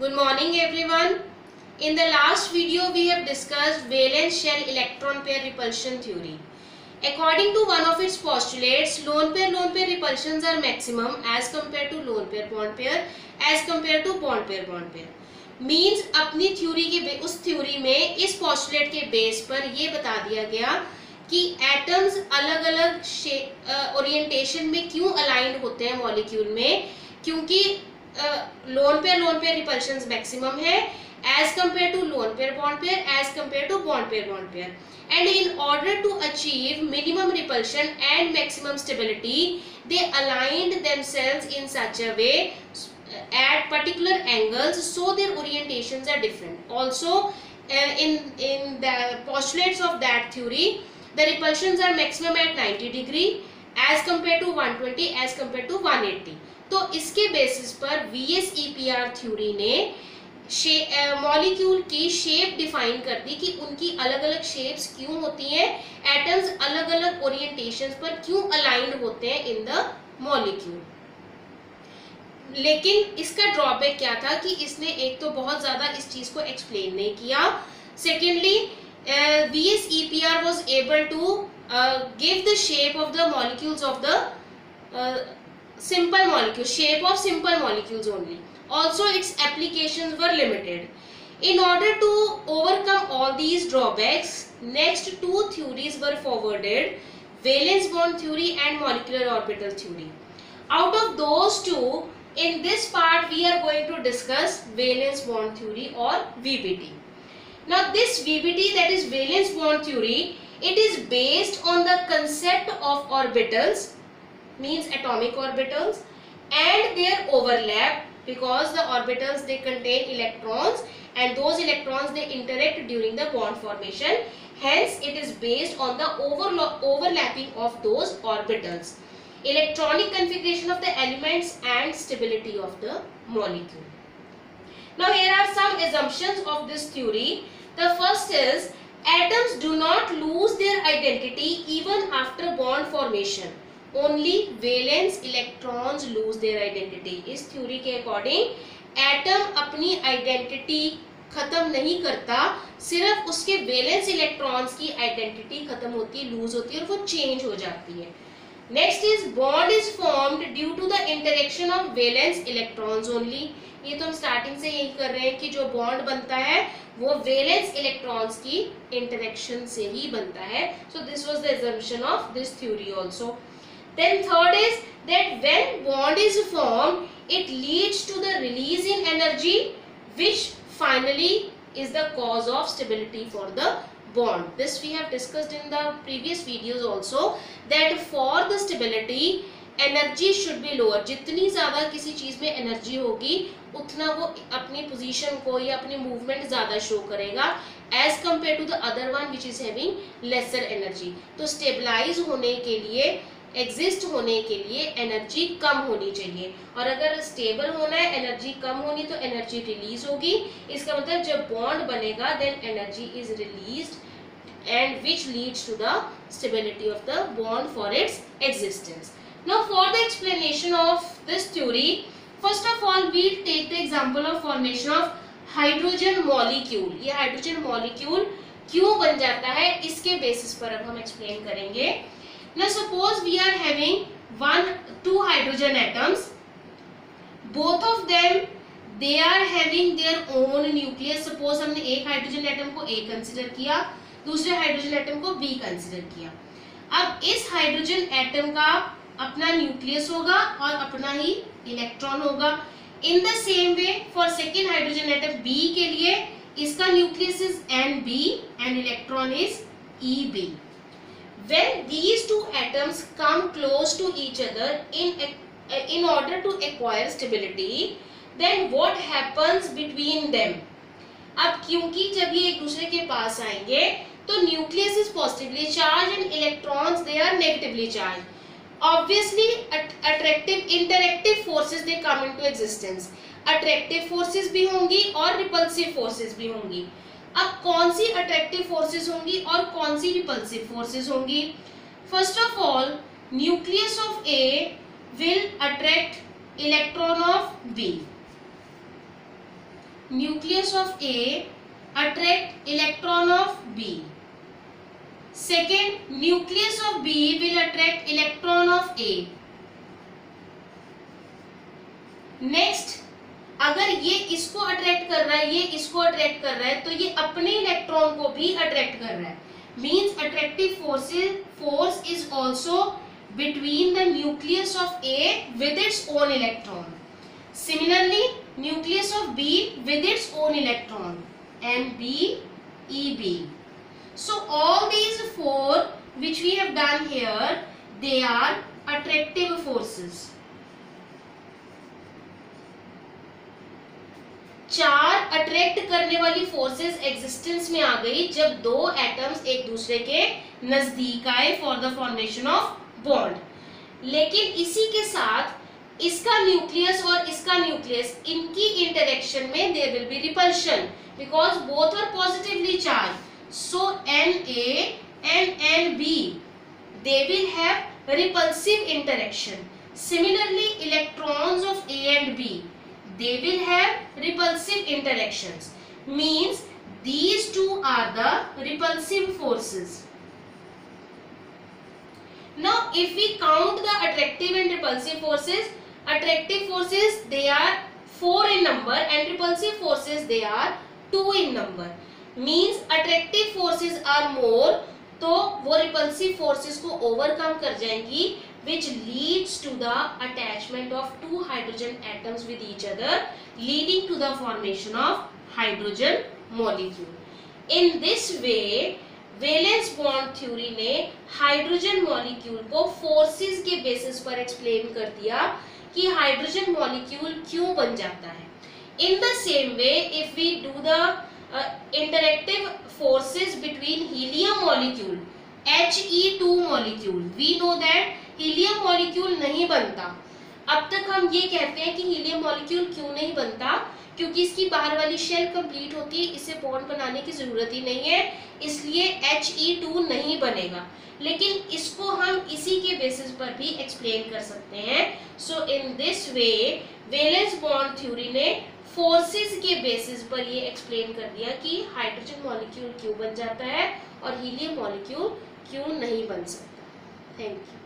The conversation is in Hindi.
Good morning everyone. In the last video we have discussed valence shell electron pair repulsion theory. According to one of its postulates, lone pair repulsions are maximum as compared to lone pair bond pair as compared to bond pair. Means अपनी थ्योरी के उस थ्योरी में इस postulate के बेस पर ये बता दिया गया कि एटम्स अलग अलग ओरिएंटेशन में क्यों अलाइंड होते हैं मॉलिक्यूल में, क्योंकि लोन पेयर रिपल्शंस मैक्सिमम है as compared to lone pair bond pair as compared to bond pair, and in order to achieve minimum repulsion and maximum stability they aligned themselves in such a way at particular angles so their orientations are different. Also in the postulates of that theory the repulsions are maximum at 90 degree as compared to 120 as compared to 180. तो इसके बेसिस पर VSEPR थ्योरी ने मॉलिक्यूल की शेप डिफाइन कर दी कि उनकी अलग अलग शेप्स क्यों होती हैं, एटम्स अलग अलग ओरिएंटेशंस पर क्यों अलाइंड होते हैं इन द मॉलिक्यूल. लेकिन इसका ड्रॉबैक क्या था कि इसने एक तो बहुत ज्यादा इस चीज को एक्सप्लेन नहीं किया. Secondly VSEPR was able to give the shape of the molecules of the simple molecules, shape of simple molecules only. Also its applications were limited. In order to overcome all these drawbacks, next two theories were forwarded, valence bond theory and molecular orbital theory. Out of those two, in this part we are going to discuss valence bond theory or VBT. Now this VBT, that is valence bond theory, it is based on the concept of orbitals, means atomic orbitals, and their overlap, because the orbitals they contain electrons and those electrons they interact during the bond formation. Hence it is based on the overlapping of those orbitals, electronic configuration of the elements and stability of the molecule. Now here are some assumptions of this theory. The first is atoms do not lose their identity even after bond formation. Only valence electrons lose their identity. इस थ्योरी के अकॉर्डिंग एटम अपनी आइडेंटिटी खत्म नहीं करता, सिर्फ उसके वैलेंस इलेक्ट्रॉन्स की आइडेंटिटी खत्म होती है, लूज होती है और वो चेंज हो जाती है. Next is bond is formed due to the interaction of valence electrons only. ये तो हम स्टार्टिंग से यही कर रहे हैं कि जो बॉन्ड बनता है वो वैलेंस इलेक्ट्रॉन्स की इंटरेक्शन से ही बनता है. So this was the assumption of this theory also. Then third is that when bond is formed, it leads to the release in energy, which finally is the cause of stability for the bond. This we have discussed in the previous videos also, that for the stability energy should be lower. जितनी ज़्यादा किसी चीज़ में energy होगी उतना वो अपनी पोजीशन को या अपनी मूवमेंट ज़्यादा शो करेगा as compared to the other one which is having lesser energy. तो स्टेबलाइज होने के लिए, एग्जिस्ट होने के लिए एनर्जी कम होनी चाहिए, और अगर स्टेबल होना है एनर्जी कम होनी तो एनर्जी रिलीज होगी. इसका मतलब जब बॉन्ड बनेगा then energy is released and which leads to the stability of the bond for its existence. Now for the explanation of this theory, first of all we take the example of formation of hydrogen molecule. ये हाइड्रोजन मॉलिक्यूल क्यों बन जाता है इसके बेसिस पर अब हम एक्सप्लेन करेंगे. Now suppose we are having two hydrogen atoms, both of them they are having their own nucleus. Suppose हमने एक हाइड्रोजन एटम को A कंसिडर किया, दूसरे हाइड्रोजन एटम को B कंसिडर किया. अब इस हाइड्रोजन एटम का अपना न्यूक्लियस होगा और अपना ही इलेक्ट्रॉन होगा. इन the same way for second hydrogen atom B के लिए इसका nucleus is NB and electron is EB. When these two atoms come close to each other in order to acquire stability, then what happens between them? अब क्योंकि जब ये एक दूसरे के पास आएंगे तो nucleus is positively charge and electrons they are negatively charge. Obviously attractive interactive forces they come into existence. Attractive forces भी होंगी और रिपल्सिव फोर्सेस भी होंगी. अब कौन सी अट्रैक्टिव फोर्सेस होंगी और कौन सी रिपल्सिव फोर्सेस होंगी? First of all nucleus of A will attract electron of B. nucleus of A attract electron of B. Second, nucleus of B will attract electron of A. Next, अगर ये इसको अट्रैक्ट कर रहा है, ये इसको अट्रैक्ट कर रहा है, तो ये अपने इलेक्ट्रॉन को भी अट्रैक्ट कर रहा है. Means attractive force is also between the nucleus of A with its own electron. Similarly, nucleus of B with its own electron, NB-EB. So all these four which we have done here, they are attractive forces. चार अट्रैक्ट करने वाली फोर्सेस एग्जिस्टेंस में आ गई जब दो एटम्स एक दूसरे के नजदीक आए for the formation of bond. लेकिन इसी के साथ इसका न्यूक्लियस और इसका न्यूक्लियस, इनकी इंटरेक्शन में there will be repulsion because both are positively charge. So Na and Nb they will have repulsive interaction. Similarly, electrons of A and B, they will have repulsive interactions. Means these two are the repulsive forces. Now if we count the attractive and repulsive forces they are 4 in number and repulsive forces they are 2 in number. Means attractive forces are more, तो वो repulsive forces को overcome कर जाएंगी, which leads to the attachment of two hydrogen atoms with each other, leading to the formation of hydrogen molecule. In this way, valence bond theory ने हाइड्रोजन मॉलिक्यूल को फोर्सेस के बेसिस पर एक्सप्लेन कर दिया कि हाइड्रोजन मॉलिक्यूल क्यों बन जाता है. In the same way if we do the interactive forces between helium molecule He2 molecule, we know that helium molecule नहीं बनता. अब तक हम ये कहते हैं कि हीलियम मॉलिक्यूल क्यों नहीं बनता, क्योंकि इसकी बाहर वाली शेल कंप्लीट होती है, इसे बॉन्ड बनाने की जरूरत ही नहीं है, इसलिए He2 नहीं बनेगा. लेकिन इसको हम इसी के बेसिस पर भी एक्सप्लेन कर सकते हैं. So in this way valence bond theory ने फोर्सेस के बेसिस पर ये एक्सप्लेन कर दिया कि हाइड्रोजन मॉलिक्यूल क्यों बन जाता है और हीलियम मॉलिक्यूल क्यों नहीं बन सकता. Thank you.